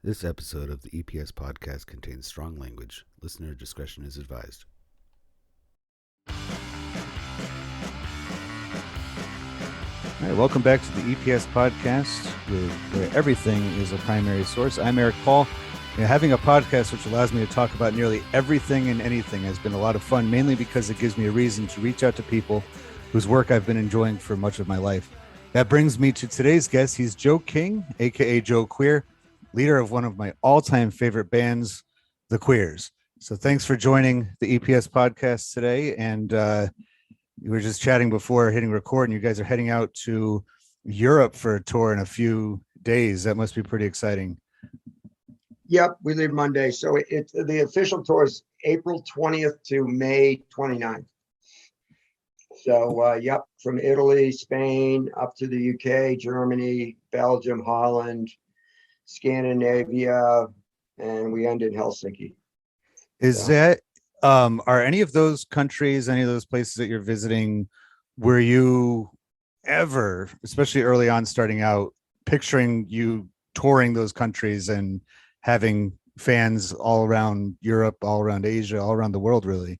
This episode of the EPS podcast contains strong language. Listener discretion is advised. All right, welcome back to the EPS podcast, where everything is a primary source. I'm Eric Paul. Having a podcast which allows me to talk about nearly everything and anything has been a lot of fun, mainly because it gives me a reason to reach out to people whose work I've been enjoying for much of my life. That brings me to today's guest. He's Joe King, aka Joe Queer, leader of one of my all-time favorite bands, the Queers. So thanks for joining the EPS podcast today. And we were just chatting before hitting record, and you guys are heading out to Europe for a tour in a few days. That must be pretty exciting. Yep, we leave Monday. So it's the official tour is April 20th to May 29th. So, yep, from Italy, Spain, up to the UK, Germany, Belgium, Holland, Scandinavia, and we end in Helsinki. Are any of those countries, any of those places that you're visiting, were you ever, especially early on starting out, picturing you touring those countries and having fans all around Europe, all around Asia, all around the world, really?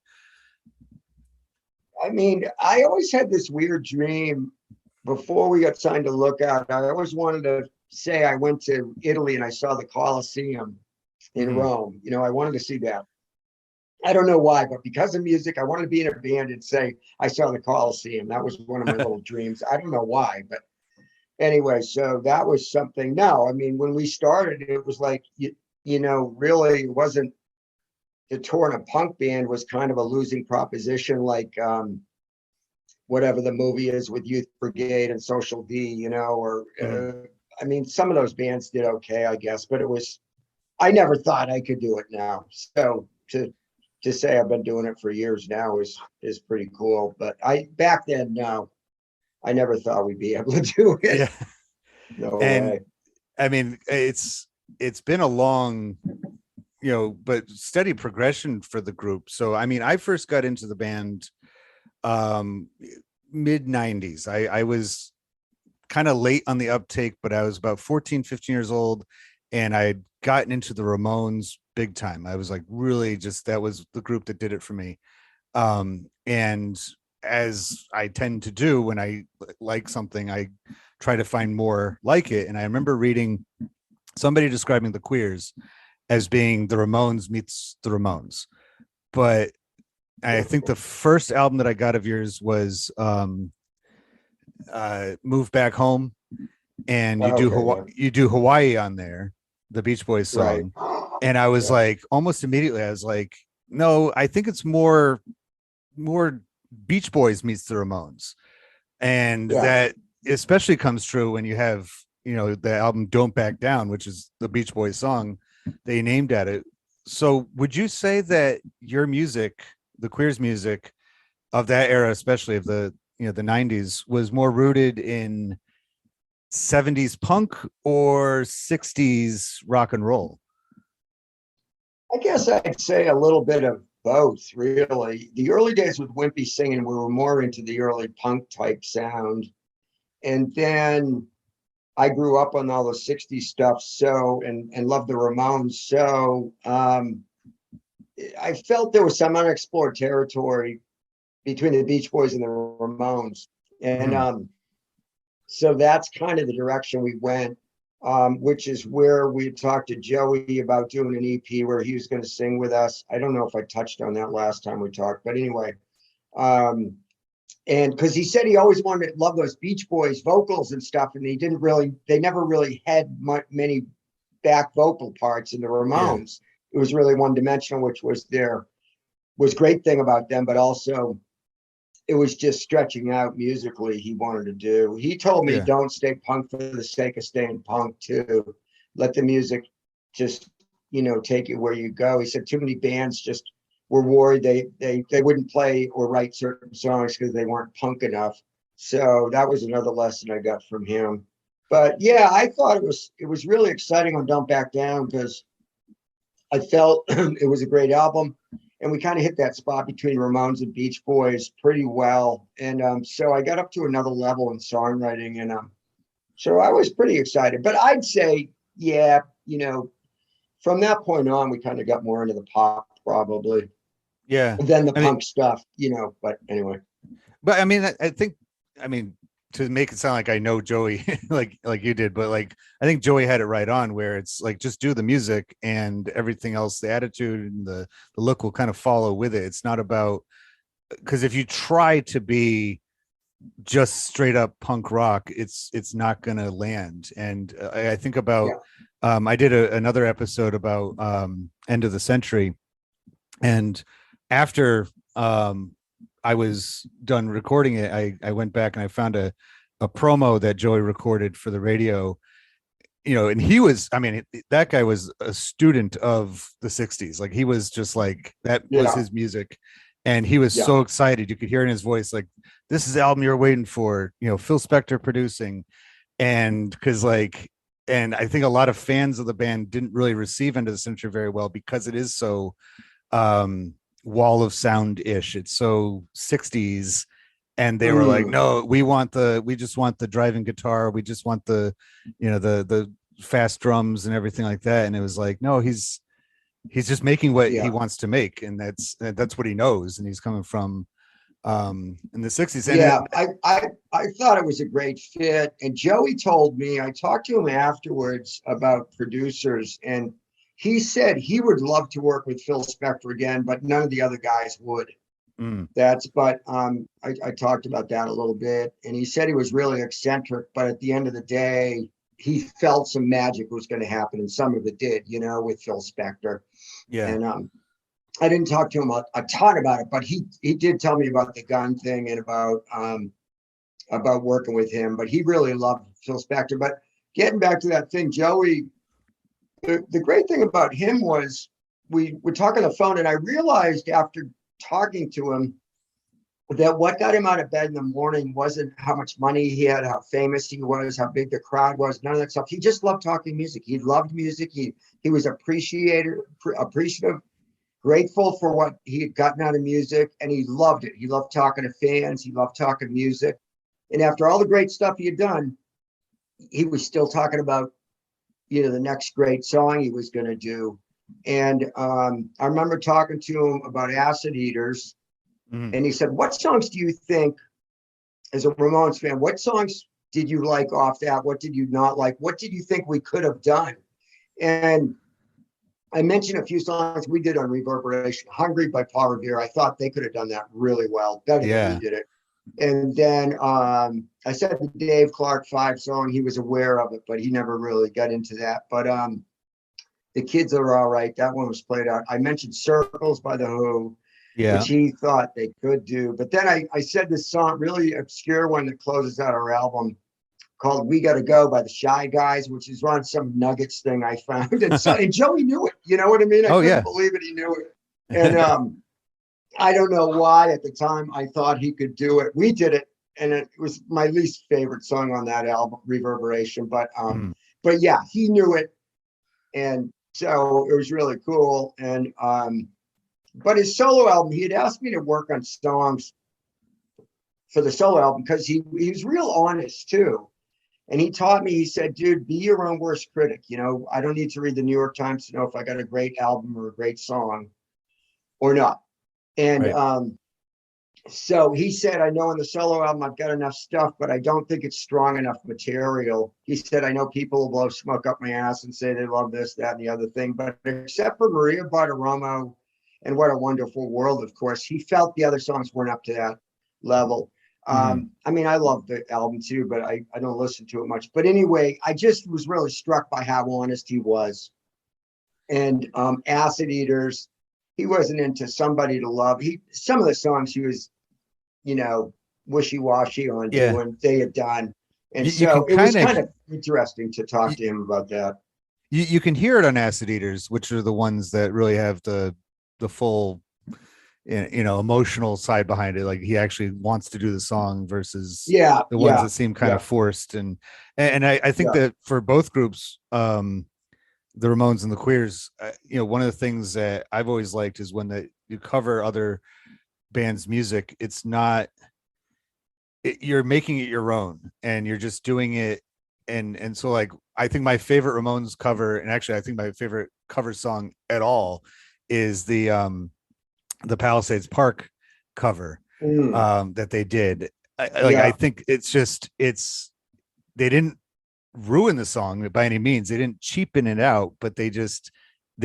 I mean, I always had this weird dream before we got signed to Lookout. I always wanted to say I went to Italy and I saw the Colosseum in Rome. You know, I wanted to see that. I don't know why, but because of music, I wanted to be in a band and say I saw the Colosseum. That was one of my little dreams. I don't know why, but anyway, so that was something. No, I mean, when we started, it was like, you know, really it wasn't, the tour in a punk band was kind of a losing proposition, like whatever the movie is with Youth Brigade and Social D, you know, or I mean, some of those bands did okay, I guess, but it was, I never thought I could do it now. So to say I've been doing it for years now is pretty cool. But back then, no, I never thought we'd be able to do it. Yeah. No way. I mean, it's been a long, but steady progression for the group. So, I mean, I first got into the band mid 90s. I was kind of late on the uptake, but I was about 14, 15 years old, and I had gotten into the Ramones big time. I was like, really that was the group that did it for me. And as I tend to do when I like something, I try to find more like it. And I remember reading somebody describing the Queers as being the Ramones meets the Ramones. But I think the first album that I got of yours was Move Back Home, and you do Hawaii on there, the Beach Boys song. Right. And I was like, almost immediately, I was like, no, I think it's more Beach Boys meets the Ramones. And that especially comes true when you have, the album Don't Back Down, which is the Beach Boys song they named at it. So would you say that your music, the Queers music of that era, especially of the 90s, was more rooted in 70s punk or 60s rock and roll? I guess I'd say a little bit of both, really. The early days with Wimpy singing, we were more into the early punk type sound. And then I grew up on all the 60s stuff, and loved the Ramones. So I felt there was some unexplored territory between the Beach Boys and the Ramones. And so that's kind of the direction we went, which is where we talked to Joey about doing an EP where he was going to sing with us. I don't know if I touched on that last time we talked, but anyway. And because he said he always wanted to love those Beach Boys vocals and stuff, and they never really had many back vocal parts in the Ramones. Yeah. It was really one dimensional, which was great thing about them, but also it was just stretching out musically he wanted to do. He told me, don't stay punk for the sake of staying punk too. Let the music just, take you where you go. He said too many bands just were worried they wouldn't play or write certain songs because they weren't punk enough. So that was another lesson I got from him. But yeah, I thought it was really exciting on Don't Back Down because I felt it was a great album. And we kind of hit that spot between Ramones and Beach Boys pretty well. And so I got up to another level in songwriting. And so I was pretty excited. But I'd say, from that point on, we kind of got more into the pop probably Yeah. than the I mean, punk stuff, but anyway. but I mean, I think, I mean, to make it sound like I know Joey like you did, but like I think Joey had it right on, where it's like just do the music and everything else, the attitude and the look will kind of follow with it. It's not about, because if you try to be just straight up punk rock, it's not gonna land. And I think about Yeah. I did another episode about end of the century, and after I was done recording it, I went back and I found a promo that Joey recorded for the radio, and he was, I mean, that guy was a student of the 60s. Like he was just like, that was Yeah. his music. And he was Yeah. so excited. You could hear in his voice, like, this is the album you're waiting for, Phil Spector producing. And because like, and I think a lot of fans of the band didn't really receive End of the Century very well because it is so wall of sound ish. It's so 60s. And they were like, no, we just want the driving guitar. We just want the fast drums and everything like that. And it was like, no, he's just making what he Yeah. wants to make. And that's what he knows. And he's coming from in the 60s. And Yeah, I thought it was a great fit. And Joey told me, I talked to him afterwards about producers, and he said he would love to work with Phil Spector again, but none of the other guys would. I talked about that a little bit, and he said he was really eccentric, but at the end of the day, he felt some magic was going to happen, and some of it did, with Phil Spector. yeah. And I didn't talk to him a ton about it, but he did tell me about the gun thing and about working with him. But he really loved Phil Spector. But getting back to that thing, Joey, the great thing about him was we were talking on the phone, and I realized after talking to him that what got him out of bed in the morning wasn't how much money he had, how famous he was, how big the crowd was, none of that stuff. He just loved talking music. He loved music. He was appreciative, grateful for what he had gotten out of music, and he loved it. He loved talking to fans. He loved talking music. And after all the great stuff he had done, he was still talking about, the next great song he was going to do. And I remember talking to him about Acid Eaters, and he said, what songs do you think, as a Ramones fan, what songs did you like off that? What did you not like? What did you think we could have done? And I mentioned a few songs we did on Reverberation. Hungry by Paul Revere. I thought they could have done that really well, better than we did it. And then I said the Dave Clark 5 song, he was aware of it, but he never really got into that. But The Kids Are All Right, that one was played out. I mentioned Circles by The Who, which he thought they could do. But then I said this song, really obscure one that closes out our album, called We Gotta Go by the Shy Guys, which is on some Nuggets thing I found. And Joey knew it. You know what I mean? I couldn't believe it. He knew it. And I don't know why at the time I thought he could do it. We did it, and it was my least favorite song on that album, Reverberation. But yeah, he knew it. And so it was really cool. And but his solo album, he had asked me to work on songs for the solo album because he was real honest too. And he taught me, he said, dude, be your own worst critic. I don't need to read the New York Times to know if I got a great album or a great song or not. And so he said, I know in the solo album, I've got enough stuff, but I don't think it's strong enough material. He said, I know people will blow smoke up my ass and say they love this, that, and the other thing. But except for Maria Bartiromo and What a Wonderful World, of course, he felt the other songs weren't up to that level. I mean, I love the album too, but I don't listen to it much. But anyway, I just was really struck by how honest he was. And Acid Eaters, he wasn't into Somebody to Love. Some of the songs he was, wishy-washy on doing, they had done. And so it was kind of interesting to talk to him about that. You can hear it on Acid Eaters, which are the ones that really have the full emotional side behind it. Like he actually wants to do the song versus the ones that seem kind of forced. And I think that for both groups, the Ramones and the Queers, one of the things that I've always liked is when you cover other bands' music, it's not, you're making it your own, and you're just doing it and so like I think my favorite Ramones cover, and actually I think my favorite cover song at all is the Palisades Park cover that they did. I think it's they didn't ruin the song by any means. They didn't cheapen it out, but they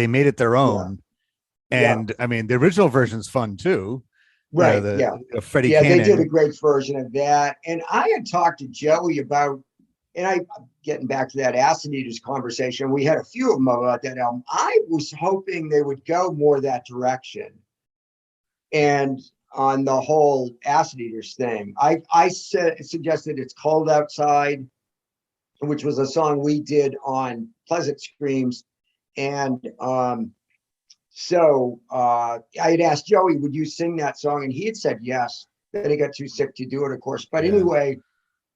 made it their own. And I mean, the original version's fun too. Right. Freddie Cannon. They did a great version of that. And I had talked to Joey about, and I'm getting back to that Acid Eaters conversation. We had a few of them about that album. I was hoping they would go more that direction. And on the whole Acid Eaters thing, I suggested It's Cold Outside, which was a song we did on Pleasant Screams. And so I had asked Joey, would you sing that song? And he had said yes. Then he got too sick to do it, of course. But anyway,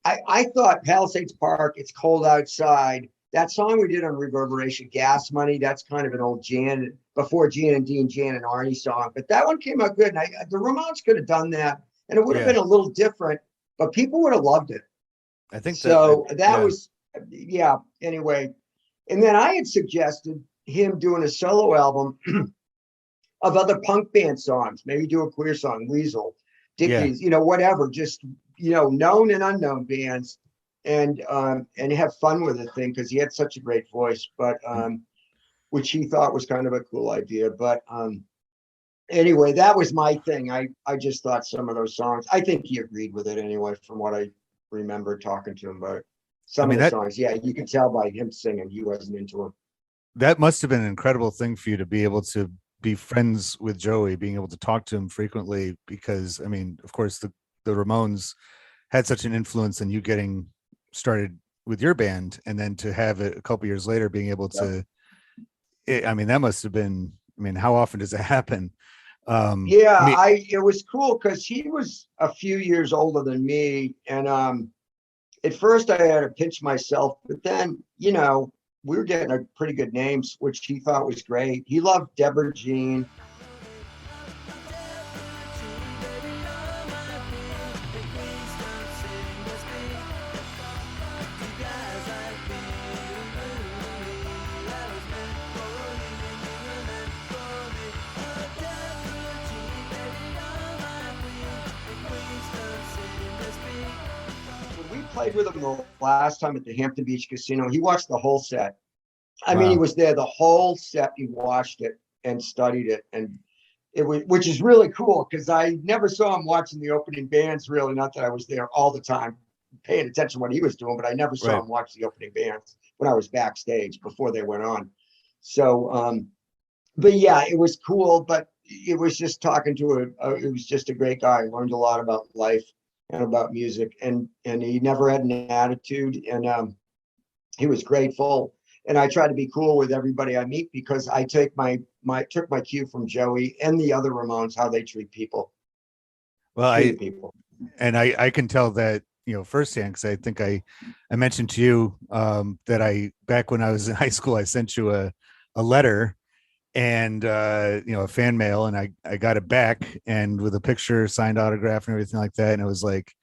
I thought Palisades Park, It's Cold Outside, that song we did on Reverberation, Gas Money, that's kind of an old Jan, before Jan and Dean, Jan and Arnie song. But that one came out good. And the Ramones could have done that. And it would have been a little different, but people would have loved it. I think so. That was, anyway. And then I had suggested him doing a solo album of other punk band songs, maybe do a Queer song, Weasel, Dickies, whatever, just, known and unknown bands, and have fun with the thing, because he had such a great voice, but which he thought was kind of a cool idea. But anyway, that was my thing. I just thought some of those songs, I think he agreed with it anyway, from what I remember talking to him about some of the songs. Yeah, you could tell by him singing he wasn't into them. That must have been an incredible thing for you to be able to be friends with Joey, being able to talk to him frequently, because I mean, of course, the Ramones had such an influence in you getting started with your band, and then to have it a couple years later being able to, I mean, that must have been, I mean, how often does it happen? It was cool because he was a few years older than me, and at first I had to pinch myself, but then, we were getting a pretty good names, which he thought was great. He loved Deborah Jean. Played with him the last time at the Hampton Beach Casino. He watched the whole set. I mean, he was there the whole set. He watched it and studied it, and it was, which is really cool, because I never saw him watching the opening bands. Really, not that I was there all the time paying attention to what he was doing, but I never saw him watch the opening bands when I was backstage before they went on. So, but yeah, it was cool. But it was just talking to it was just a great guy. I learned a lot about life and about music, and he never had an attitude, and he was grateful. And I try to be cool with everybody I meet, because I take took my cue from Joey and the other Ramones, how they treat people. Well, I can tell that, firsthand, because I think I mentioned to you that back when I was in high school, I sent you a letter and a fan mail, and I got it back, and with a picture, signed autograph and everything like that. And it was like,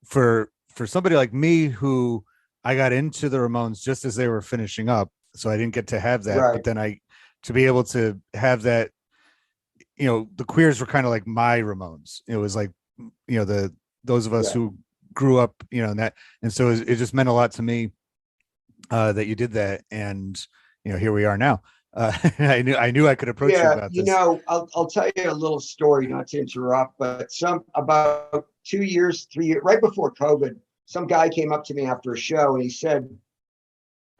for somebody like me, who I got into the Ramones just as they were finishing up, so I didn't get to have that. But then to be able to have that, the Queers were kind of like my Ramones. It was like, those of us who grew up, in that, and so it just meant a lot to me that you did that, and here we are now. I knew I could approach you about this. I'll tell you a little story, not to interrupt, but about 2 years, 3 years, right before COVID, some guy came up to me after a show and he said,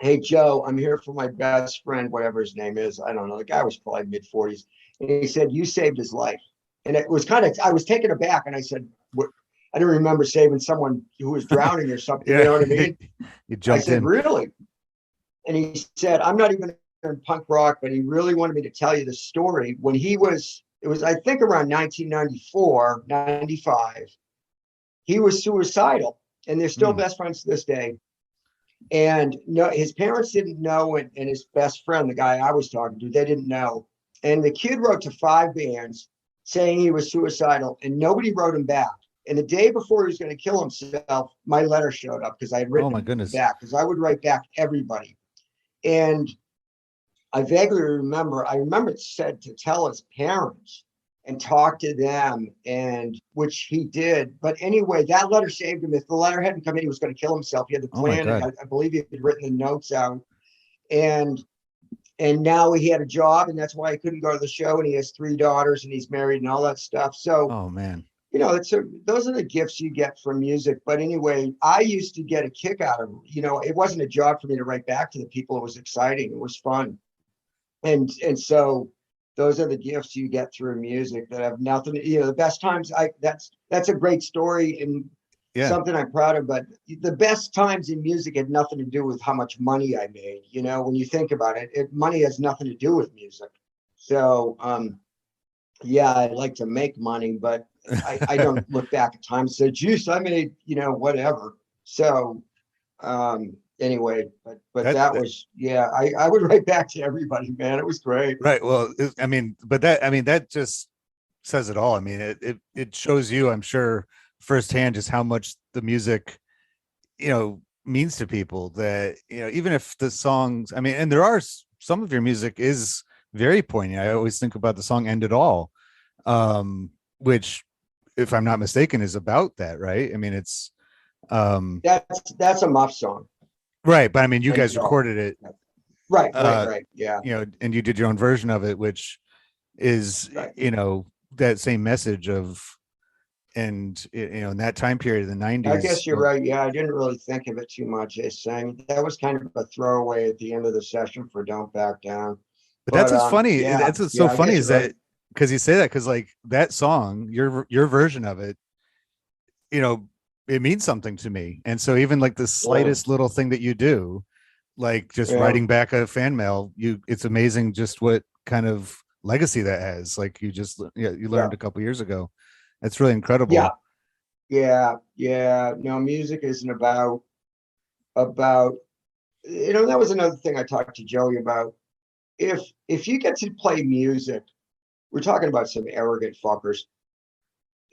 "Hey, Joe, I'm here for my best friend," whatever his name is. I don't know. The guy was probably mid-40s. And he said, "You saved his life." And it was I was taken aback. And I said, "What?" I didn't remember saving someone who was drowning or something. You know what I mean? You jumped in. "Really?" And he said, "I'm not even in punk rock, but he really wanted me to tell you the story." When it was, I think, around 1994, 95, he was suicidal, and they're still best friends to this day. And no, his parents didn't know, and his best friend, the guy I was talking to, they didn't know. And the kid wrote to 5 bands saying he was suicidal, and nobody wrote him back. And the day before he was going to kill himself, my letter showed up because I had Oh written my it goodness. back, because I would write back everybody. And I vaguely remember, it said to tell his parents and talk to them, and which he did. But anyway, that letter saved him. If the letter hadn't come in, he was going to kill himself. He had the Oh my plan, and God. I believe he had written the notes out. And now he had a job, and that's why he couldn't go to the show. And he has 3 daughters, and he's married, and all that stuff. So, Oh man. you know, those are the gifts you get from music. But anyway, I used to get a kick out of, it wasn't a job for me to write back to the people. It was exciting. It was fun. And so those are the gifts you get through music that have nothing, the best times. That's a great story and Yeah. something I'm proud of. But the best times in music had nothing to do with how much money I made. When you think about it, money has nothing to do with music. So, yeah, I like to make money, but I don't look back at times and say, geez, I made, whatever. So, anyway, but that That was, yeah, I would write back to everybody, man. It was great. right. Well, that just says it all. I mean, it shows you, I'm sure, firsthand just how much the music, means to people. That, even if the songs, I mean, and there are some of your music is very poignant. I always think about the song "End It All," which, if I'm not mistaken, is about that, right? I mean, it's That's a Muff song. right, but I mean, you And guys recorded it, right. Yeah. and you did your own version of it, which is, Right. that same message of, and in that time period in the I 90s. guess you're right. Yeah, I didn't really think of it too much as saying that was kind of a throwaway at the end of the session for Don't Back Down. But that's But what's funny. yeah, That's what's so yeah, I funny guess is you're right. that, because you say that, because like that song, your version of it, you know, it means something to me. And so even like the Yeah, slightest little thing that you do, like just yeah, writing back a fan mail, it's amazing just what kind of legacy that has. Like you yeah, learned a couple years ago. That's really yeah, incredible. yeah. No, music isn't about that was another thing I talked to Joey about. If you get to play music, we're talking about some arrogant fuckers.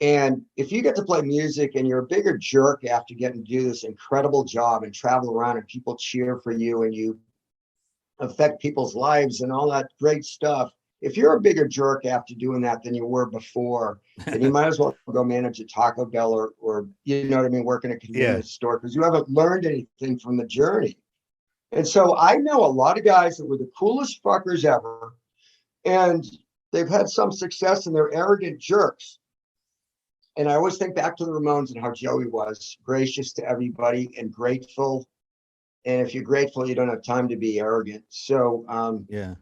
And if you get to play music and you're a bigger jerk after getting to do this incredible job and travel around and people cheer for you and you affect people's lives and all that great stuff, if you're a bigger jerk after doing that than you were before, then you might as well go manage a Taco Bell or you know what I mean, work in a Yeah. convenience store, because you haven't learned anything from the journey. And so I know a lot of guys that were the coolest fuckers ever, and they've had some success and they're arrogant jerks. And I always think back to the Ramones and how Joey was gracious to everybody and grateful. And if you're grateful, you don't have time to be arrogant. So Yeah.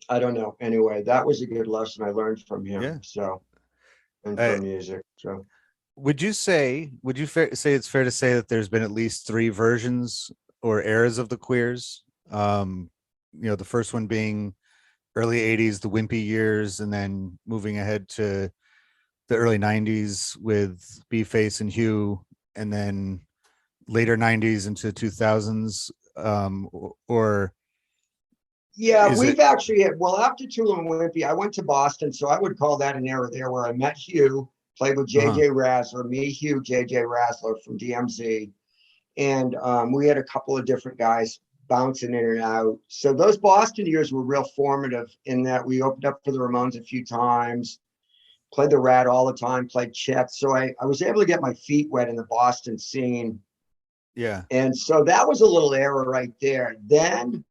I don't know. Anyway, that was a good lesson I learned from Yeah. him. So, and Uh, from music. So would you say it's fair to say that there's been at least 3 versions or eras of the Queers? The first one being early 80s, the wimpy years, and then moving ahead to the early 90s with B-Face and Hugh, and then later 90s into 2000s, or yeah, is it? we've actually had, well, after Tool and Wimpy, I went to Boston. So I would call that an era there where I met Hugh, played with Uh-huh. JJ Rassler, me, Hugh, JJ Rassler from DMZ. And we had a couple of different guys bouncing in and out. So those Boston years were real formative in that we opened up for the Ramones a few times, played the Rat all the time, played Chet. So I was able to get my feet wet in the Boston scene. Yeah. And so that was a little era right there. Then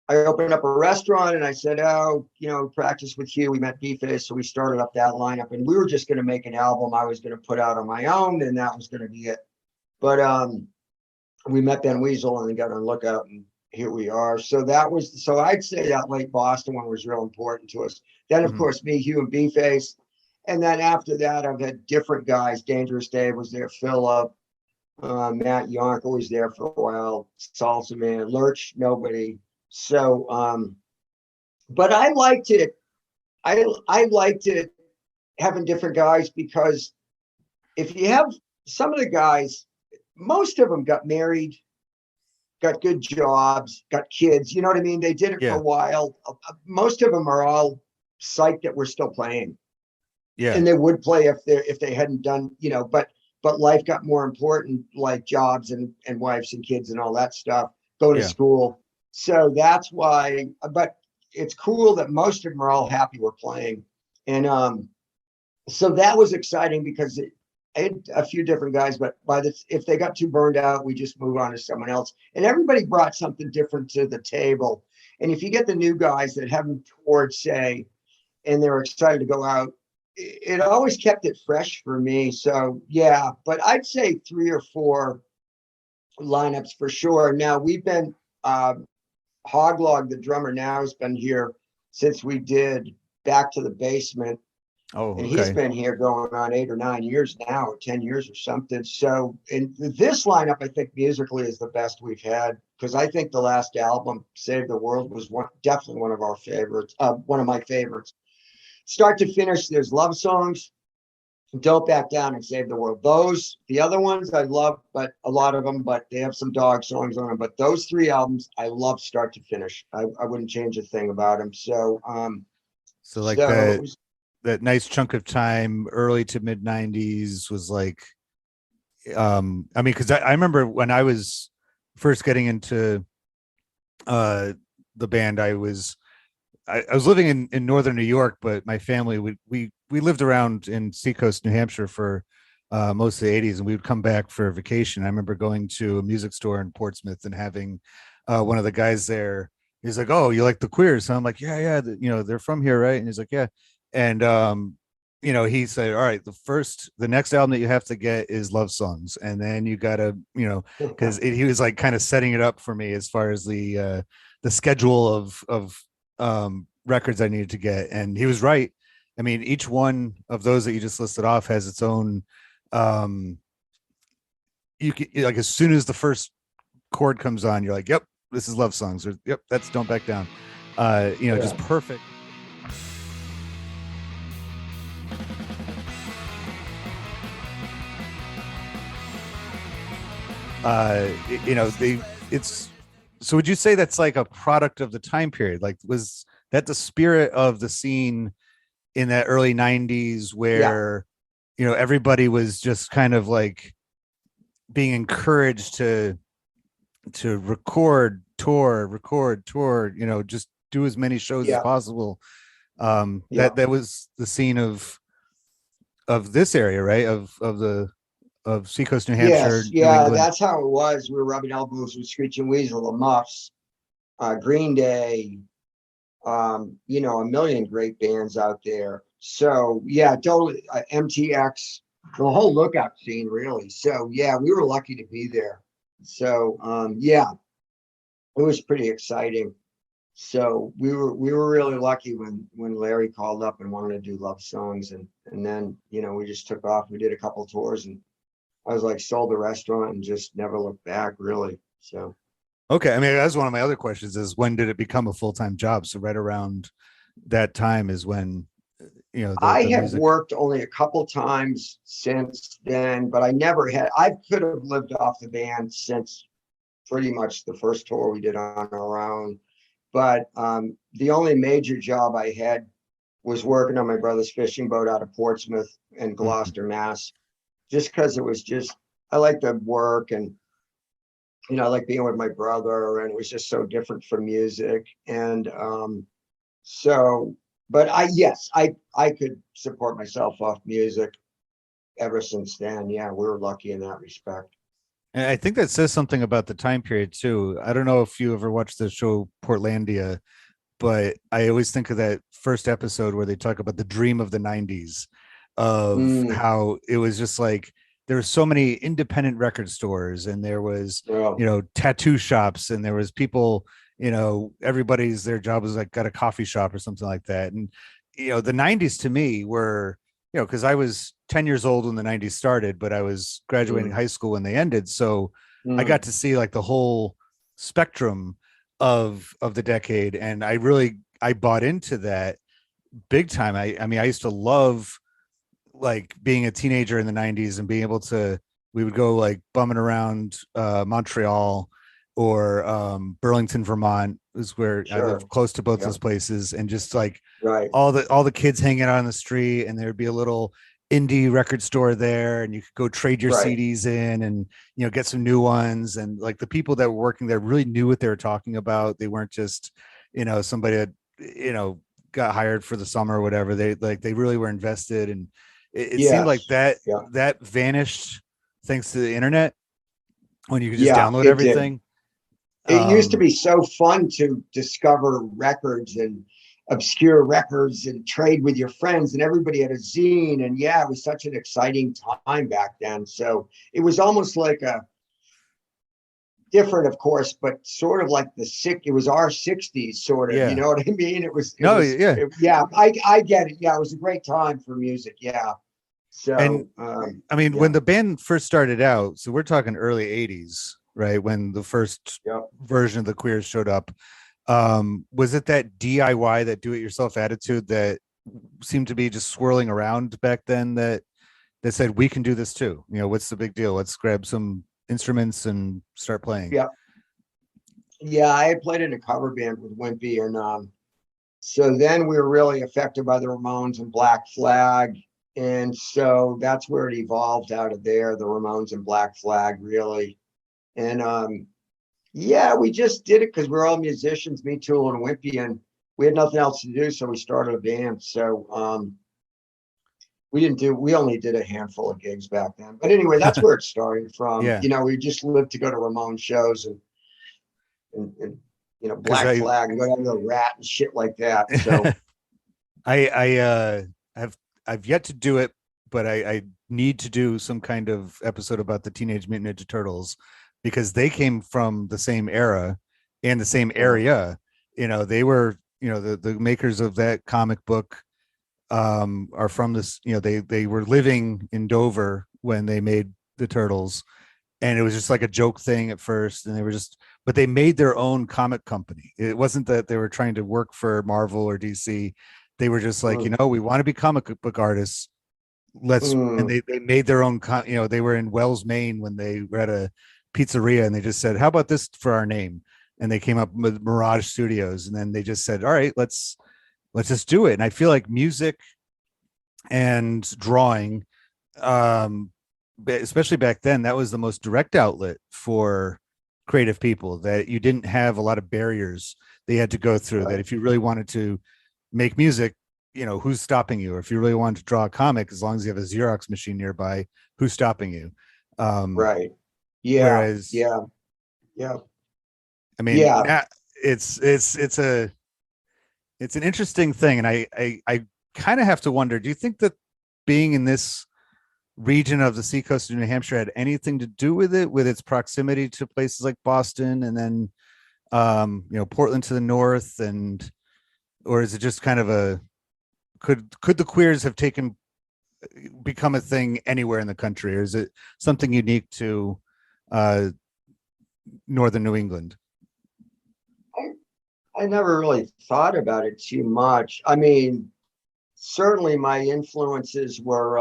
I opened up a restaurant and I said, oh, practice with Hugh. We met B-Face. So we started up that lineup and we were just going to make an album I was going to put out on my own, and that was going to be it. But we met Ben Weasel and got on Lookout, and here we are. So I'd say that late Boston one was real important to us. Then, of Mhm. course, me, Hugh, and B-Face. And then after that, I've had different guys. Dangerous Dave was there, Philip, Matt Yonker was there for a while, Salsa Man, Lurch, nobody. So, but I liked it. I liked it having different guys, because if you have some of the guys, most of them got married, got good jobs, got kids. You know what I mean? They did it for Yeah. a while. Most of them are all psyched that we're still playing. Yeah. and they would play if they hadn't done, but life got more important, like jobs and wives and kids and all that stuff, going to Yeah. school. So that's why, but it's cool that most of them are all happy we're playing. And so that was exciting because I had a few different guys, but if they got too burned out, we just move on to someone else. And everybody brought something different to the table. And if you get the new guys that haven't toured, say, and they're excited to go out, it always kept it fresh for me. So yeah, but I'd say 3 or 4 lineups for sure. Now we've been Hoglog, the drummer now, has been here since we did Back to the Basement. Oh, And he's okay. been here going on 8 or 9 years now, or 10 years or something. So, and this lineup, I think musically is the best we've had, because I think the last album, Save the World, was definitely one of our favorites, one of my favorites. Start to finish, there's love songs, Don't Back Down, and Save the World. The other ones I love, but a lot of them, but they have some dog songs on them. But those 3 albums, I love start to finish. I wouldn't change a thing about them. So, So like that nice chunk of time, early to mid 90s was like, I mean, because I remember when I was first getting into the band, I was living in northern New York, but my family we lived around in Seacoast, New Hampshire for most of the 80s, and we would come back for a vacation. I remember going to a music store in Portsmouth and having one of the guys there. He's like, "Oh, you like the Queers?" So I'm like, "Yeah, yeah, they're from here, right?" And he's like, "Yeah." And he said, "All right, the next album that you have to get is Love Songs, and then you gotta, because he was like kind of setting it up for me as far as the schedule of records I needed to get." And he was right. I mean, each one of those that you just listed off has its own. You can, like, as soon as the first chord comes on, you're like, "Yep, this is Love Songs," or "Yep, that's Don't Back Down." Just perfect. It's so would you say that's like a product of the time period? Like, was that the spirit of the scene in that early 90s yeah, where everybody was just kind of like being encouraged to record tour, just do as many shows as yeah, possible? yeah. That was the scene of this area, right? Of Seacoast, New Hampshire, Yes, New yeah, England. that's how it was. We were rubbing elbows with Screeching Weasel, the Muffs, Green Day, a million great bands out there. So yeah, totally. MTX, the whole Lookout scene, really. So yeah, we were lucky to be there. So yeah, it was pretty exciting. So we were really lucky when Larry called up and wanted to do Love Songs, and then we just took off. We did a couple tours, and I was like, sold the restaurant and just never looked back, really. So Okay, I mean, that's one of my other questions: is when did it become a full-time job? So right around that time is when I the have music. worked only a couple times since then, but I could have lived off the band since pretty much the first tour we did on our own. But the only major job I had was working on my brother's fishing boat out of Portsmouth and Mhm. Gloucester, Mass. Just because I like the work, and I like being with my brother, and it was just so different from music. And so, but yes, I could support myself off music ever since then. Yeah, we were lucky in that respect. And I think that says something about the time period too. I don't know if you ever watched the show Portlandia, but I always think of that first episode where they talk about the dream of the 90s, of Mm, how it was just like there were so many independent record stores, and there was well, tattoo shops, and there was people, everybody's their job was like got a coffee shop or something like that. And the 90s to me were, because I was 10 years old when the 90s started, but I was graduating mm, high school when they ended, so I got mm, to see like the whole spectrum of the decade, and I bought into that big time. I mean, I used to love like being a teenager in the 90s and being able to we would go like bumming around Montreal or Burlington, Vermont is where I Sure. live close to both Yeah. those places, and just like Right. all the kids hanging out on the street, and there'd be a little indie record store there, and you could go trade your Right. CDs in and get some new ones. And like the people that were working there really knew what they were talking about. They weren't just somebody that got hired for the summer or whatever. They really were invested, and it seemed like Yes. that Yeah. that vanished thanks to the internet when you could just Yeah, download it did. everything. It used to um be so fun to discover records and obscure records and trade with your friends, and everybody had a zine. And yeah, it was such an exciting time back then. So it was almost like a different, of course, but sort of like it was our 60s, sort of, you yeah, know what I mean? no, yeah. Yeah, I get it. Yeah, it was a great time for music. Yeah. And So, I mean, yeah, when the band first started out, so we're talking early 80s, right? When the first yeah. version of the Queers showed up. Was it that DIY, that do it yourself attitude that seemed to be just swirling around back then, that said we can do this too? What's the big deal? Let's grab some instruments and start playing. Yeah. Yeah, I had played in a cover band with Wimpy, and so then we were really affected by the Ramones and Black Flag. And so that's where it evolved out of there, the Ramones and Black Flag, really. And yeah, we just did it because we're all musicians, me, Tool, and Wimpy, and we had nothing else to do. So we started a band. So we only did a handful of gigs back then. But anyway, that's where it started from. Yeah, We just lived to go to Ramone shows and because Black Flag and go down to the Rat and shit like that. So I have I've yet to do it, but I need to do some kind of episode about the Teenage Mutant Ninja Turtles, because they came from the same era and the same area. They were, the makers of that comic book are from this, they were living in Dover when they made the Turtles, and it was just like a joke thing at first, and but they made their own comic company. It wasn't that they were trying to work for Marvel or DC. They were just like, we want to be comic book artists. And they made their own, they were in Wells, Maine, when they were at a pizzeria, and they just said, how about this for our name? And they came up with Mirage Studios, and then they just said, all right, let's just do it. And I feel like music and drawing, especially back then, that was the most direct outlet for creative people, that you didn't have a lot of barriers they had to go through. That if you really wanted to make music, who's stopping you? Or if you really wanted to draw a comic, as long as you have a Xerox machine nearby, who's stopping you? Right. Yeah. Whereas, Yeah. Yeah. I mean, Yeah. now it's an interesting thing, and I kind of have to wonder, do you think that being in this region of the seacoast of New Hampshire had anything to do with it, with its proximity to places like Boston, and then Portland to the north? And or is it just kind of could the Queers have become a thing anywhere in the country, or is it something unique to northern New England? I never really thought about it too much. I mean, certainly my influences were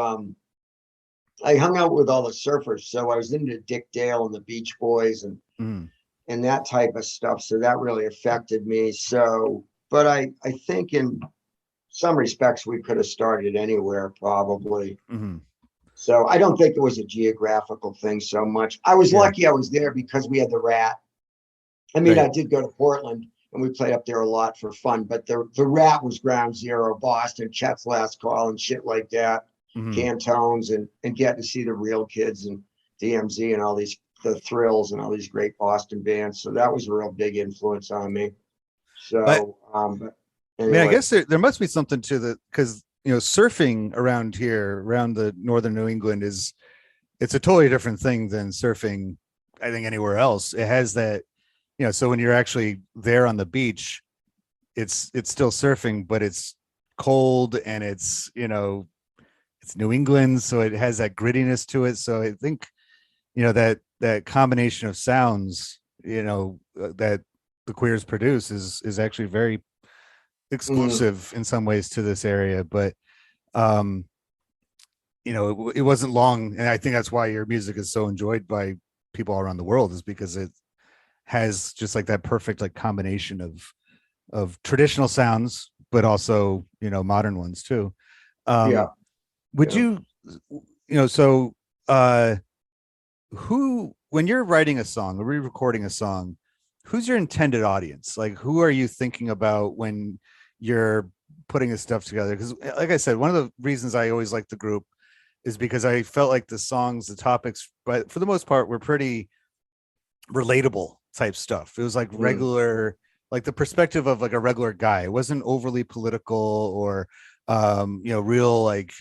I hung out with all the surfers, so I was into Dick Dale and the Beach Boys and that type of stuff. So that really affected me. So, but I think in some respects we could have started anywhere, probably. So I don't think it was a geographical thing so much. I was lucky I was there because we had the Rat. I mean, I did go to Portland and we played up there a lot for fun, but the Rat was ground zero, Boston, Chet's Last Call and shit like that, Cantones, and get to see the Real Kids and DMZ and all these, the Thrills and all these great Boston bands. So that was a real big influence on me. So, but anyway. I mean, I guess there must be something to the, because surfing around here, around the northern New England, it's a totally different thing than surfing, I think, anywhere else. It has that, so when you're actually there on the beach, it's still surfing, but it's cold, and it's it's New England, so it has that grittiness to it. So I think that combination of sounds that the Queers produce is actually very exclusive in some ways to this area. But it wasn't long, and I think that's why your music is so enjoyed by people all around the world, is because it has just like that perfect like combination of traditional sounds, but also, you know, modern ones too. Yeah. Would Yeah. so uh who, when you're writing a song or re-recording a song, who's your intended audience? Like, who are you thinking about when you're putting this stuff together? Because like I said, one of the reasons I always liked the group is because I felt like the songs, the topics, but for the most part, were pretty relatable type stuff. It was like Mm. regular, like the perspective of like a regular guy. It wasn't overly political or real like,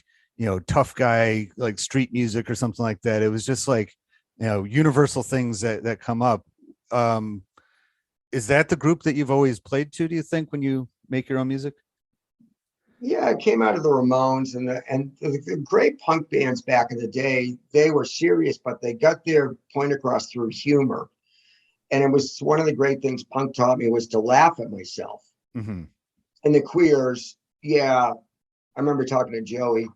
tough guy like street music or something like that. It was just like, universal things that come up. Um, is that the group that you've always played to, do you think, when you make your own music? Yeah, it came out of the Ramones and the great punk bands back in the day. They were serious, but they got their point across through humor. And it was one of the great things punk taught me was to laugh at myself. Mm-hmm. And the Queers, yeah, I remember talking to Joey,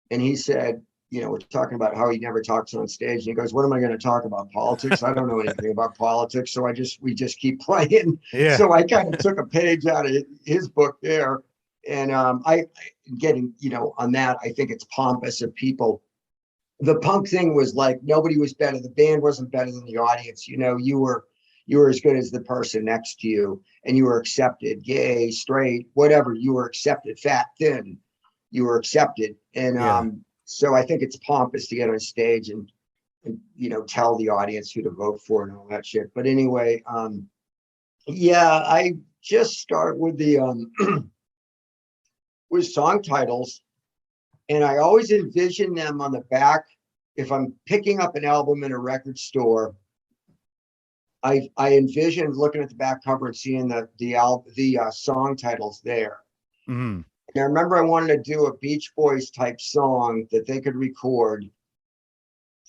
and he said, we're talking about how he never talks on stage. And he goes, "What am I going to talk about? Politics? I don't know anything about politics." So we just keep playing. Yeah. So I kind of took a page out of his book there. And I getting, on that, I think it's pompous of people. The punk thing was like nobody was better. The band wasn't better than the audience. You were as good as the person next to you, and you were accepted, gay, straight, whatever. You were accepted, fat, thin. You were accepted, and Yeah. so I think it's pompous to get on stage and tell the audience who to vote for and all that shit. But anyway, yeah, I just start with the with song titles, and I always envision them on the back. If I'm picking up an album in a record store, I envision looking at the back cover and seeing the song titles there. Mm-hmm. And I remember I wanted to do a Beach Boys type song that they could record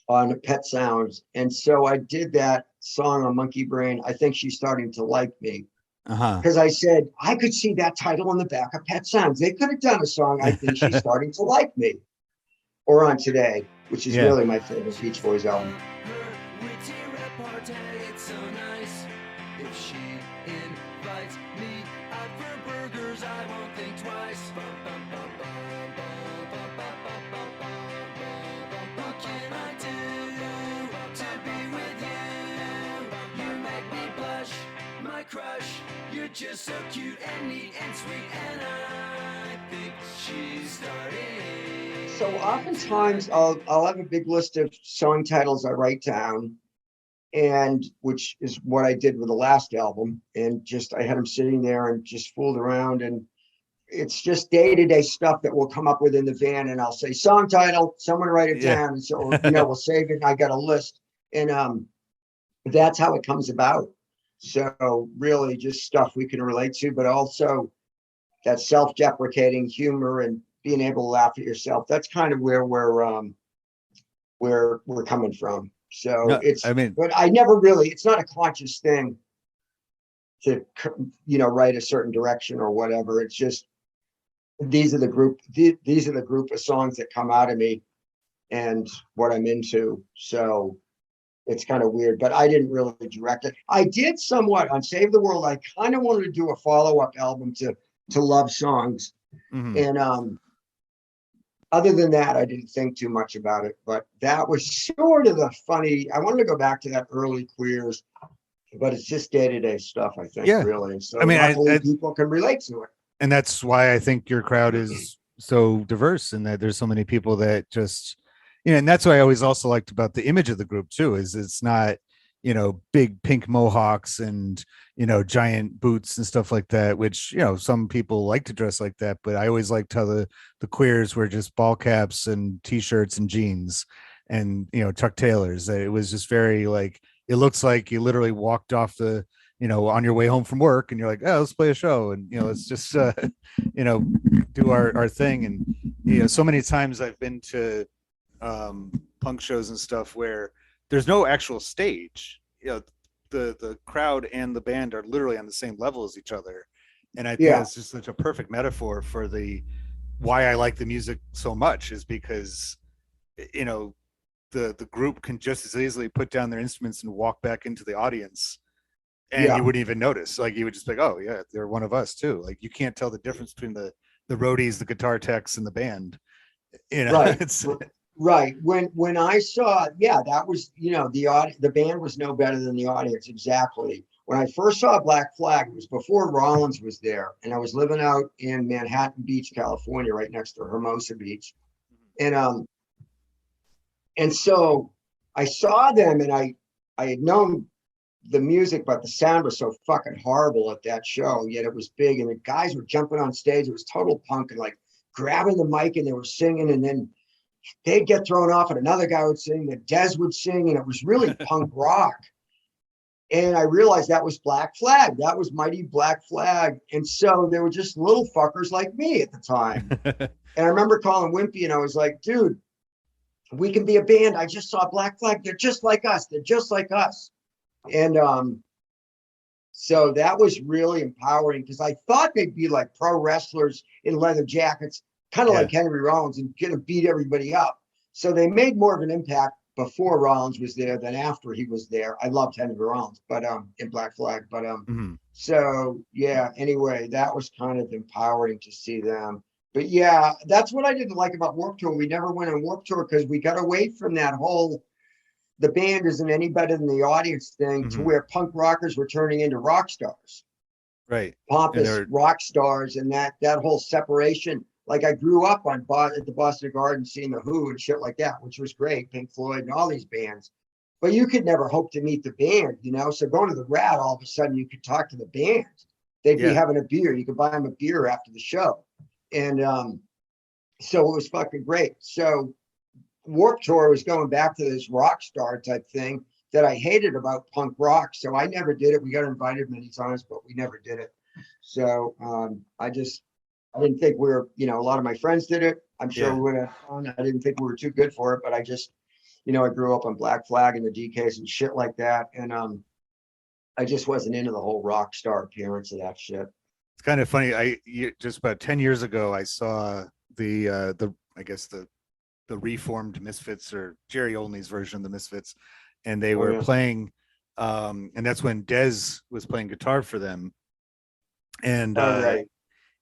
on Pet Sounds, and so I did that song on Monkey Brain. I think she's starting to like me. Uh-huh. Because I said I could see that title on the back of Pet Sounds. They could have done a song, I think she's starting to like me, or on Today, which is Yeah. really my favorite Beach Boys album. Crush, you're just so cute and neat and sweet, and I think she's starting. So oftentimes I'll have a big list of song titles I write down, and which is what I did with the last album, and just I had them sitting there and just fooled around, and it's just day-to-day stuff that we'll come up with in the van, and I'll say song title, someone write it Yeah. down, and so we'll save it, and I got a list, and that's how it comes about. So really just stuff we can relate to, but also that self-deprecating humor and being able to laugh at yourself. That's kind of where we're coming from. So No, I mean, but I never really, it's not a conscious thing to, write a certain direction or whatever. It's just, these are the group of songs that come out of me and what I'm into. So it's kind of weird, but I didn't really direct it. I did somewhat on Save the World. I kind of wanted to do a follow-up album to Love Songs. mm-hmm. And other than that, I didn't think too much about it, but that was sort of the funny. I wanted to go back to that early Queers, but it's just day-to-day stuff, I think, Yeah. really. And so I mean, luckily people can relate to it. and that's why I think your crowd is so diverse, and that there's so many people that just, and that's what I always also liked about the image of the group too, is it's not, big pink mohawks and, giant boots and stuff like that, which, some people like to dress like that, but I always liked how the Queers were just ball caps and t-shirts and jeans and, Chuck Taylors. It was just very like, it looks like you literally walked off the, on your way home from work, and you're like, oh, let's play a show, and let's just do our thing. And so many times I've been to punk shows and stuff where there's no actual stage. The crowd and the band are literally on the same level as each other, and I think that's just such a perfect metaphor for the why I like the music so much, is because the group can just as easily put down their instruments and walk back into the audience and you wouldn't even notice. Like you would just be like, oh yeah, they're one of us too. Like you can't tell the difference between the roadies, the guitar techs, and the band. You know, Right. it's Right. When I saw, that was, the band was no better than the audience. Exactly. When I first saw Black Flag, it was before Rollins was there, and I was living out in Manhattan Beach, California, right next to Hermosa Beach. And so I saw them, and I had known the music, but the sound was so fucking horrible at that show. Yet it was big, and the guys were jumping on stage. It was total punk, and like grabbing the mic, and they were singing, and then they'd get thrown off, and another guy would sing, then Dez would sing, and it was really punk rock. And I realized that was Black Flag. That was Mighty Black Flag. And so they were just little fuckers like me at the time. And I remember calling Wimpy, and I was like, dude, we can be a band. I just saw Black Flag. They're just like us. They're just like us. And so that was really empowering, because I thought they'd be like pro wrestlers in leather jackets, kind of like Henry Rollins, and gonna beat everybody up. So they made more of an impact before Rollins was there than after he was there. I loved Henry Rollins, but in Black Flag. But so yeah, anyway, that was kind of empowering to see them. But yeah, that's what I didn't like about Warped Tour. We never went on Warped Tour because we got away from that whole the band isn't any better than the audience thing, to where punk rockers were turning into rock stars. Right. Pompous rock stars, and that whole separation. Like I grew up at the Boston Garden seeing the Who and shit like that, which was great, Pink Floyd and all these bands. But you could never hope to meet the band, So going to the Rat, all of a sudden you could talk to the band. They'd be having a beer. You could buy them a beer after the show. And so it was fucking great. So Warped Tour was going back to this rock star type thing that I hated about punk rock. So I never did it. We got invited many times, but we never did it. So I didn't think we were, a lot of my friends did it. I'm sure we would have fun. I didn't think we were too good for it, but I just, I grew up on Black Flag and the DKs and shit like that. And I just wasn't into the whole rock star appearance of that shit. It's kind of funny. Just about 10 years ago, I saw the reformed Misfits, or Jerry Olney's version of the Misfits, and they were playing, and that's when Dez was playing guitar for them. And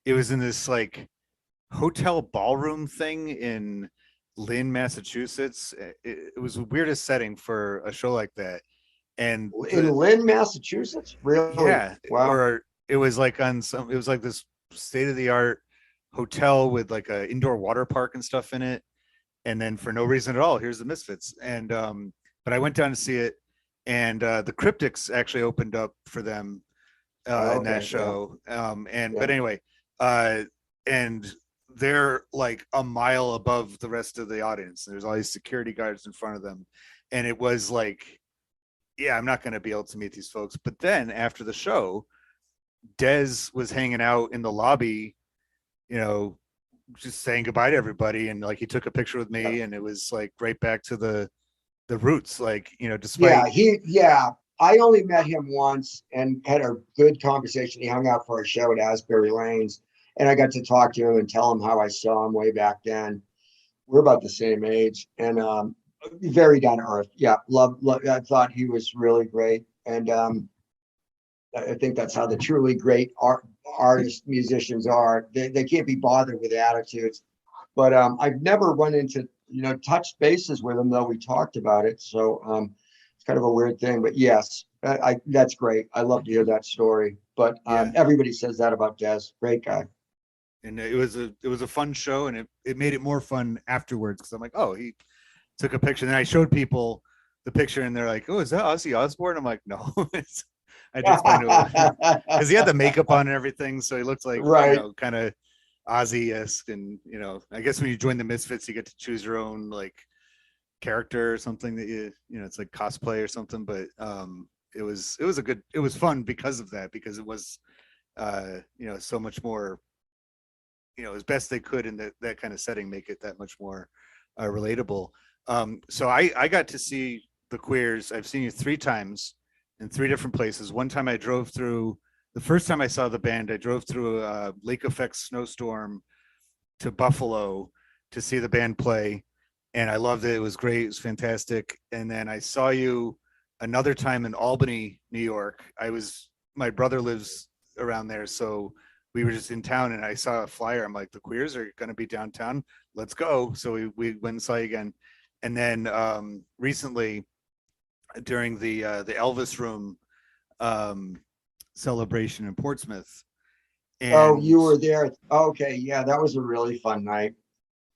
it was in this like hotel ballroom thing in Lynn, Massachusetts. It was the weirdest setting for a show like that. And in Lynn, Massachusetts, really? Yeah. Wow. Or it was like it was like this state-of-the-art hotel with like a indoor water park and stuff in it. And then for no reason at all, here's the Misfits. And but I went down to see it, and the Cryptics actually opened up for them in that show. But anyway, and they're like a mile above the rest of the audience. There's all these security guards in front of them, and it was like, I'm not going to be able to meet these folks. But then after the show, Dez was hanging out in the lobby, just saying goodbye to everybody, and like he took a picture with me, and it was like right back to the roots, like despite I only met him once and had a good conversation. He hung out for a show at Asbury Lanes, and I got to talk to him and tell him how I saw him way back then. We're about the same age, and very down to earth. Love. I thought he was really great, and I think that's how the truly great artists, musicians are. They can't be bothered with attitudes. But I've never run into, touched bases with him, though we talked about it. So it's kind of a weird thing. But yes, that's great. I love to hear that story. But everybody says that about Dez. Great guy. And it was a fun show, and it made it more fun afterwards, because I'm like, oh, he took a picture. And then I showed people the picture, and they're like, oh, is that Ozzy Osbourne? I'm like, no, I just find it because he had the makeup on and everything, so he looked like kind of Ozzy-esque. And I guess when you join the Misfits, you get to choose your own like character or something that it's like cosplay or something. But it was fun because of that, because it was so much more, as best they could in that kind of setting, make it that much more relatable. So I got to see the Queers. I've seen you 3 times in 3 different places. One time I drove through, the first time I saw the band, I drove through a lake effect snowstorm to Buffalo to see the band play, and I loved it. It was great. It was fantastic. And then I saw you another time in Albany, New York. My brother lives around there, so we were just in town, and I saw a flyer. I'm like, the Queers are going to be downtown. Let's go. So we went and saw you again, and then recently during the Elvis Room um, celebration in Portsmouth, Oh, and you were there. Okay, yeah, that was a really fun night.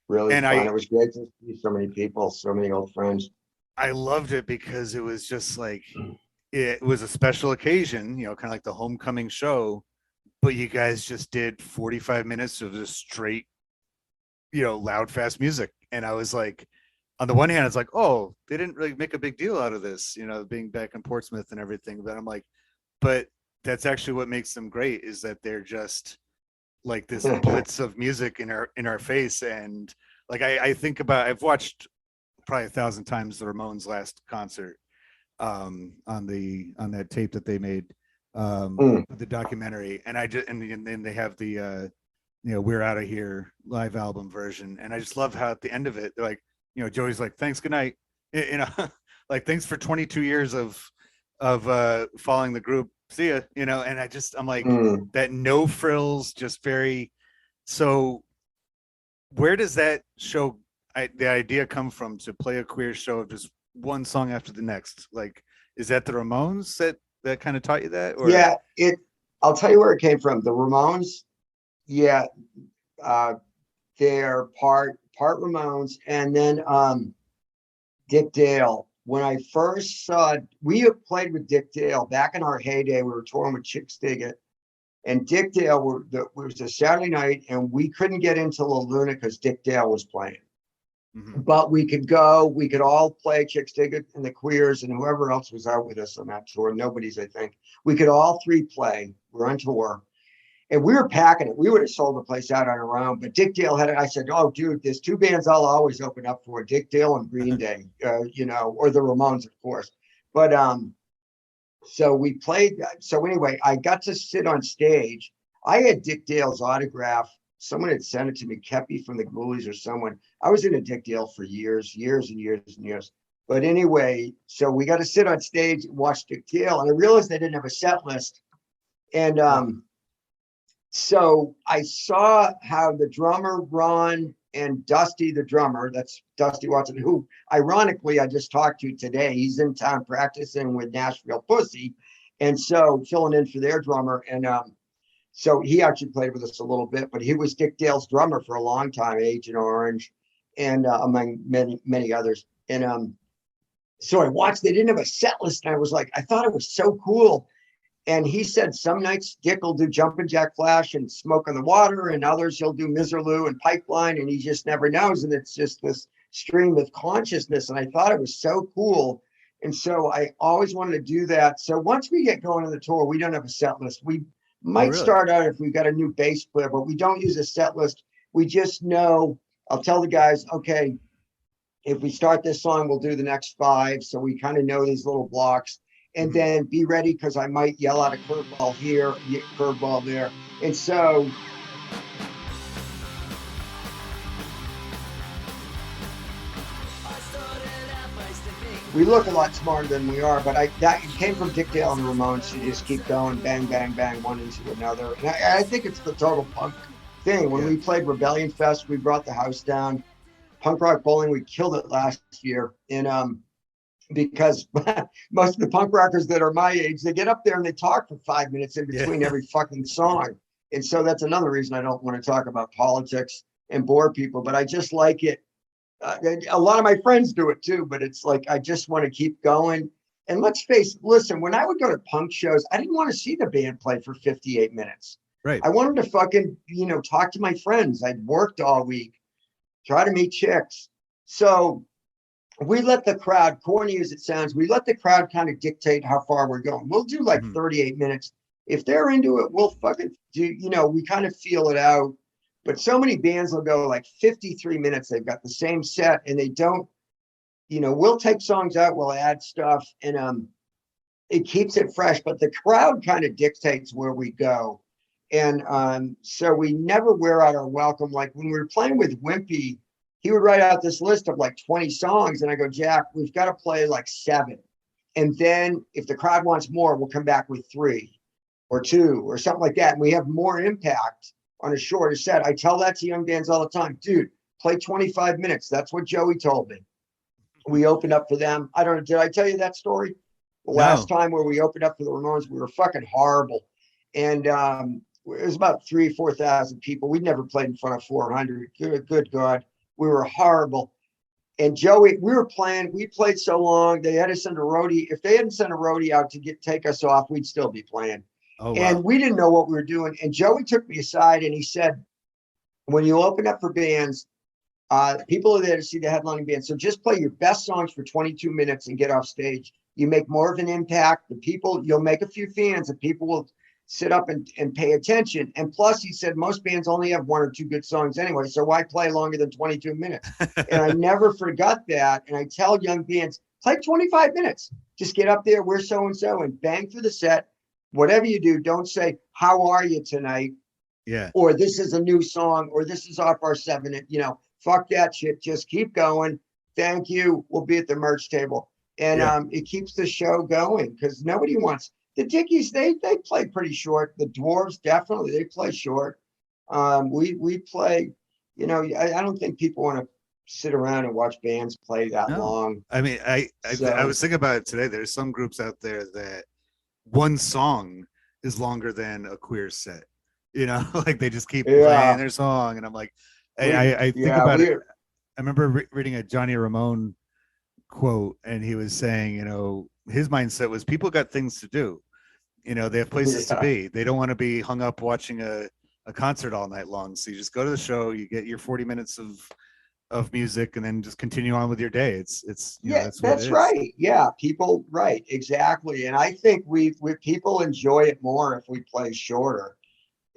Really and fun. I It was great to see so many people, so many old friends. I loved it because it was just like it was a special occasion, kind of like the homecoming show, but you guys just did 45 minutes of just straight, loud, fast music. And I was like, on the one hand, it's like, oh, they didn't really make a big deal out of this, being back in Portsmouth and everything. But I'm like, but that's actually what makes them great is that they're just like this blitz of music in our face. And like I think about I've watched probably 1,000 times the Ramones' last concert on that tape that they made the documentary, and I just and then they have the We're Out of Here live album version, and I just love how at the end of it they're like, Joey's like, thanks, good night, like thanks for 22 years of following the group, see ya, and I'm like that no frills, just very. So where does that show the idea come from to play a Queer show of just one song after the next? Like, is that the Ramones that kind of taught you that? Or Yeah, I'll tell you where it came from. The Ramones, yeah, they're part Ramones, and then Dick Dale. When I first saw, we have played with Dick Dale back in our heyday. We were touring with Chicks Dig It, and Dick Dale. It was a Saturday night, and we couldn't get into La Luna because Dick Dale was playing. But we could go. We could all play Chicks Dig It and the Queers and whoever else was out with us on that tour. Nobody's, I think. We could all three play. We're on tour. And we were packing it. We would have sold the place out on our own. But Dick Dale had it. I said, oh, dude, there's two bands I'll always open up for, Dick Dale and Green Day, or the Ramones, of course. But so we played. So anyway, I got to sit on stage. I had Dick Dale's autograph. Someone had sent it to me, Kepi from the Ghoulies or someone. I was into Dick Dale for years and years. But anyway, so we got to sit on stage and watch Dick Dale. And I realized they didn't have a set list. And so I saw how the drummer, Ron, and Dusty, the drummer, that's Dusty Watson, who ironically I just talked to today. He's in town practicing with Nashville Pussy. And so filling in for their drummer. And so he actually played with us a little bit, but he was Dick Dale's drummer for a long time, Agent Orange, and among many others. And so I watched, they didn't have a set list. And I was like, I thought it was so cool. And he said some nights Dick will do Jumpin' Jack Flash and Smoke on the Water, and others he'll do Miserlou and Pipeline, and he just never knows. And it's just this stream of consciousness. And I thought it was so cool. And so I always wanted to do that. So once we get going on the tour, we don't have a set list. We might start out if we got a new bass player, but we don't use a set list. We just know, I'll tell the guys, okay, if we start this song, we'll do the next 5. So we kind of know these little blocks. And then be ready because I might yell out a curveball here, curveball there. And so we look a lot smarter than we are, but that came from Dick Dale and the Ramones to just keep going, bang, bang, bang, one into another. And I think it's the total punk thing. When we played Rebellion Fest, we brought the house down. Punk Rock Bowling, we killed it last year. And because most of the punk rockers that are my age, they get up there and they talk for 5 minutes in between every fucking song. And so that's another reason I don't want to talk about politics and bore people, but I just like it. A lot of my friends do it too, but it's like, I just want to keep going. And listen, when I would go to punk shows, I didn't want to see the band play for 58 minutes. Right. I wanted to fucking, talk to my friends. I'd worked all week, try to meet chicks. So we let the crowd, corny as it sounds, we let the crowd kind of dictate how far we're going. We'll do like 38 minutes. If they're into it, we'll fucking do, we kind of feel it out. But so many bands will go like 53 minutes. They've got the same set and they don't, we'll take songs out, we'll add stuff, and it keeps it fresh, but the crowd kind of dictates where we go. And so we never wear out our welcome. Like when we were playing with Wimpy, he would write out this list of like 20 songs. And I go, Jack, we've got to play like 7. And then if the crowd wants more, we'll come back with 3 or 2 or something like that. And we have more impact on a shorter set. I tell that to young bands all the time, dude, play 25 minutes. That's what Joey told me. We opened up for them. I don't know. Did I tell you that story? The last time where we opened up for the Ramones, we were fucking horrible. And it was about 3,000 or 4,000 people. We'd never played in front of 400. Good God. We were horrible. And Joey, we played so long, they had to send a roadie. If they hadn't sent a roadie out to take us off, we'd still be playing. Oh, wow. And we didn't know what we were doing. And Joey took me aside and he said, when you open up for bands, people are there to see the headlining band. So just play your best songs for 22 minutes and get off stage. You make more of an impact. You'll make a few fans and people will sit up and pay attention. And plus, he said, most bands only have 1 or 2 good songs anyway. So why play longer than 22 minutes? And I never forgot that. And I tell young bands, play 25 minutes. Just get up there. We're so-and-so and bang through the set. Whatever you do, don't say, how are you tonight? Yeah. Or this is a new song, or this is off our 7. Fuck that shit. Just keep going. Thank you. We'll be at the merch table. And it keeps the show going because nobody wants the Dickies. They play pretty short. The Dwarves, definitely, they play short. We play, I don't think people want to sit around and watch bands play that long. I mean, I was thinking about it today. There's some groups out there that one song is longer than a Queer set. Like they just keep playing their song, and I'm like, I think about it. I remember reading a Johnny Ramone quote, and he was saying, his mindset was people got things to do. They have places to be. They don't want to be hung up watching a concert all night long. So you just go to the show, you get your 40 minutes of music, and then just continue on with your day. It's that's right. Yeah, people, right, exactly. And I think we people enjoy it more if we play shorter.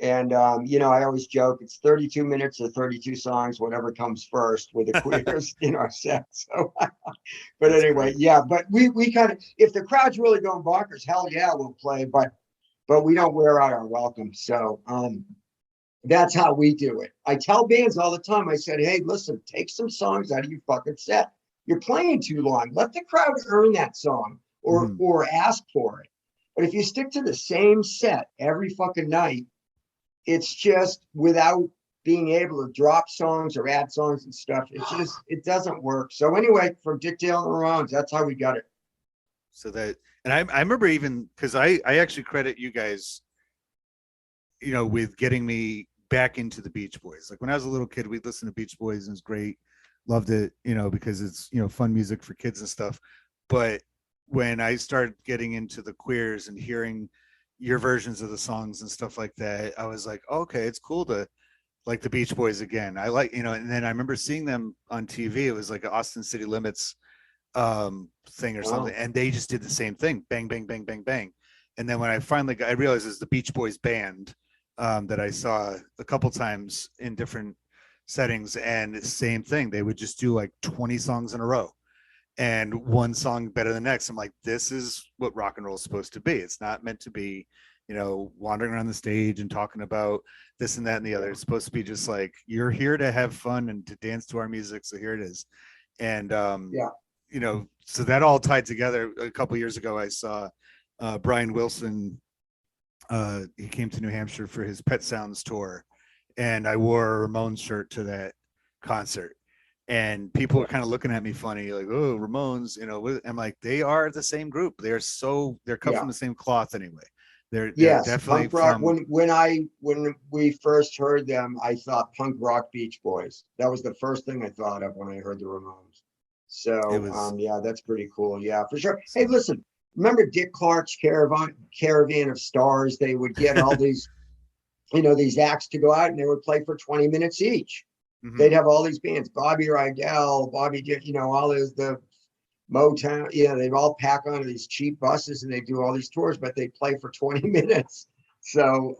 And I always joke it's 32 minutes or 32 songs, whatever comes first with the Queers in our set. So, but anyway, yeah. But we kind of, if the crowd's really going bonkers, hell yeah, we'll play. But we don't wear out our welcome. So that's how we do it. I tell bands all the time. I said, hey, listen, take some songs out of your fucking set. You're playing too long. Let the crowd earn that song or ask for it. But if you stick to the same set every fucking night, it's just without being able to drop songs or add songs and stuff. It doesn't work. So anyway, from Dick Dale and the Ramones, that's how we got it. So that, and I remember even because I actually credit you guys, with getting me back into the Beach Boys. Like when I was a little kid, we'd listen to Beach Boys and it was great. Loved it, because it's, fun music for kids and stuff. But when I started getting into the Queers and hearing your versions of the songs and stuff like that, I was like, oh, okay, it's cool to like the Beach Boys again. I like, and then I remember seeing them on TV. It was like an Austin City Limits thing or something, and they just did the same thing, bang, bang, bang, bang, bang. And then when I realized it was the Beach Boys band that I saw a couple times in different settings, and the same thing. They would just do like 20 songs in a row. And one song better than the next. I'm like, this is what rock and roll is supposed to be. It's not meant to be, wandering around the stage and talking about this and that and the other. It's supposed to be just like, you're here to have fun and to dance to our music. So here it is. And, so that all tied together. A couple of years ago, I saw Brian Wilson. He came to New Hampshire for his Pet Sounds tour. And I wore a Ramones shirt to that concert. And people are kind of looking at me funny, like, oh, Ramones, I'm like, they are the same group. They're cut from the same cloth anyway. They're definitely punk rock. When we first heard them, I thought punk rock Beach Boys. That was the first thing I thought of when I heard the Ramones. So that's pretty cool. Yeah, for sure. Hey, listen, remember Dick Clark's Caravan of Stars? They would get all these, these acts to go out and they would play for 20 minutes each. Mm-hmm. They'd have all these bands, Bobby Rydell, Bobby Dick, all the Motown. Yeah, they'd all pack onto these cheap buses and they do all these tours, but they play for 20 minutes. So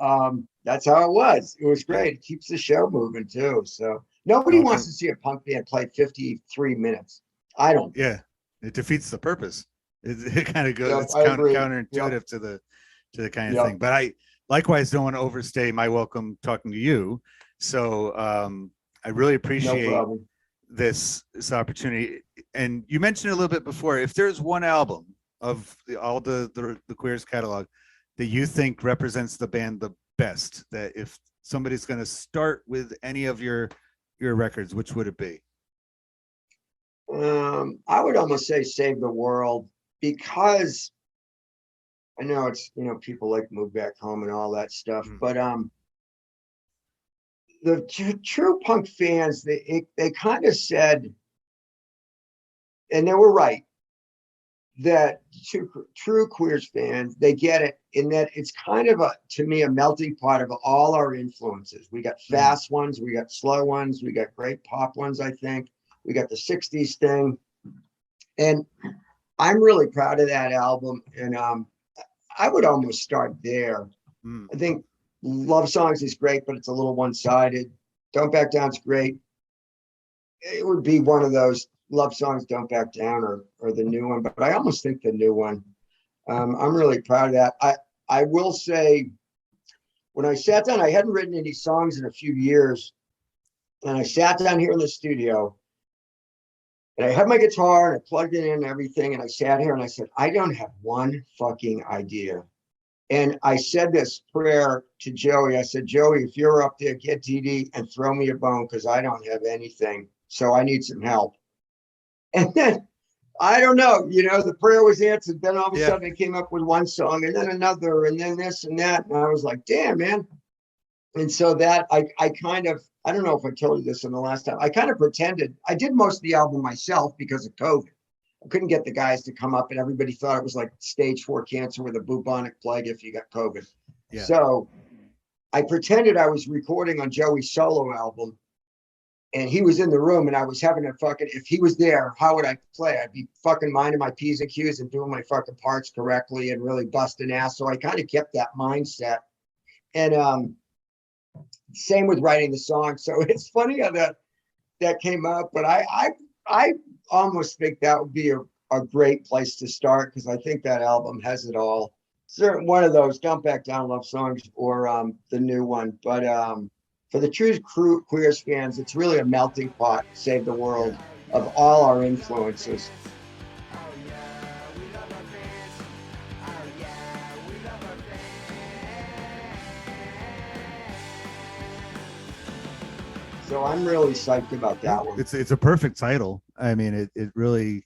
that's how it was. It was great. It keeps the show moving too. So nobody wants to see a punk band play 53 minutes. I don't. Yeah, it defeats the purpose. It kind of goes. It's counterintuitive to the kind of thing. But I likewise don't want to overstay my welcome talking to you. So I really appreciate this opportunity. And you mentioned a little bit before, if there's one album of all the Queer's catalog that you think represents the band the best? That if somebody's going to start with any of your records, which would it be? I would almost say Save the World, because I know it's, people like Move Back Home and all that stuff, but the true punk fans, they kind of said, and they were right, that true Queers fans, they get it, in that it's kind of to me, a melting pot of all our influences. We got fast ones, we got slow ones, we got great pop ones, I think. We got the 60s thing. And I'm really proud of that album. And I would almost start there. I think Love Songs is great, but it's a little one-sided. Don't Back Down's great. It would be one of those Love Songs, Don't Back Down, or the new one, but I almost think the new one. I'm really proud of that. I will say, when I sat down, I hadn't written any songs in a few years, and I sat down here in the studio, and I had my guitar and I plugged it in and everything, and I sat here and I said, I don't have one fucking idea. And I said this prayer to Joey. I said, Joey, if you're up there, get Dee Dee and throw me a bone, because I don't have anything. So I need some help. And then, I don't know, the prayer was answered. Then all of a sudden I came up with one song, and then another, and then this and that. And I was like, damn, man. And so that I kind of, I don't know if I told you this in the last time, I kind of pretended. I did most of the album myself because of COVID. I couldn't get the guys to come up, and everybody thought it was like stage 4 cancer with a bubonic plague if you got COVID. Yeah. So I pretended I was recording on Joey's solo album, and he was in the room, and I was having if he was there, how would I play? I'd be fucking minding my P's and Q's and doing my fucking parts correctly and really busting ass. So I kind of kept that mindset. And same with writing the song. So it's funny how that came up, but I almost think that would be a great place to start, because I think that album has it all. Certain one of those, Don't Back Down, Love Songs, or the new one. But for the true Queers fans, it's really a melting pot, Save the World, of all our influences. So I'm really psyched about that one. It's a perfect title. I mean, it really,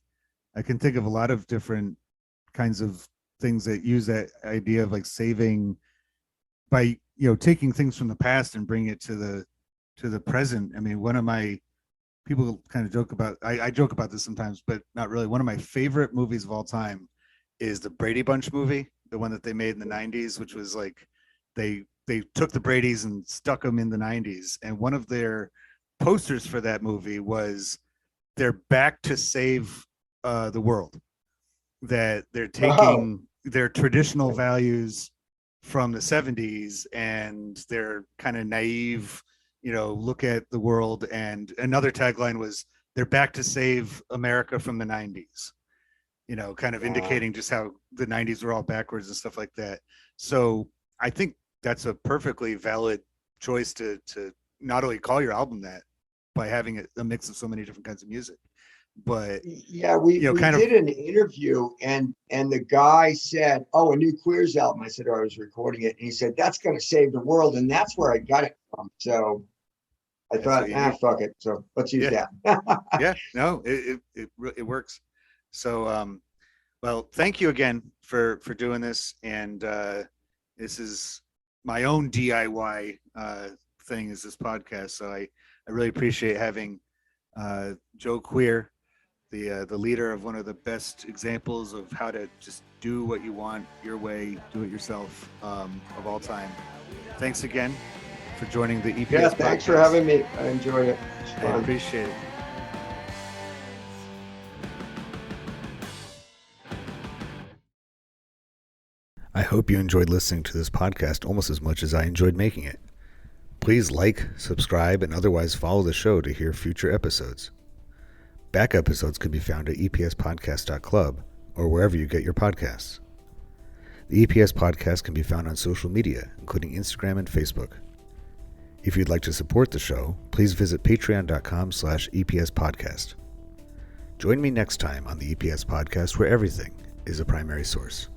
I can think of a lot of different kinds of things that use that idea of like saving by, taking things from the past and bring it to the present. I mean, one of my, people kind of joke about, I joke about this sometimes, but not really. One of my favorite movies of all time is the Brady Bunch movie, the one that they made in the 90s, which was like, they took the Bradys and stuck them in the 90s. And one of their posters for that movie was they're back to save the world, that they're taking their traditional values from the 70s and they're kind of naive, look at the world. And another tagline was, they're back to save America from the 90s, kind of indicating just how the 90s were all backwards and stuff like that. So I think that's a perfectly valid choice to not only call your album that by having a mix of so many different kinds of music, but yeah, we did an interview, and the guy said, "Oh, a new Queers album." I said, "Oh, I was recording it," and he said, "That's going to save the world," and that's where I got it from. So I thought, fuck it. So let's use that. Yeah, no, it works. So, well, thank you again for doing this, and this is my own DIY thing, is this podcast. So I really appreciate having Joe Queer, the leader of one of the best examples of how to just do what you want your way, do it yourself, of all time. Thanks again for joining the EPS podcast. Thanks for having me. I enjoyed it. I appreciate it. I hope you enjoyed listening to this podcast almost as much as I enjoyed making it. Please like, subscribe, and otherwise follow the show to hear future episodes. Back episodes can be found at epspodcast.club or wherever you get your podcasts. The EPS podcast can be found on social media, including Instagram and Facebook. If you'd like to support the show, please visit patreon.com/EPS podcast. Join me next time on the EPS podcast, where everything is a primary source.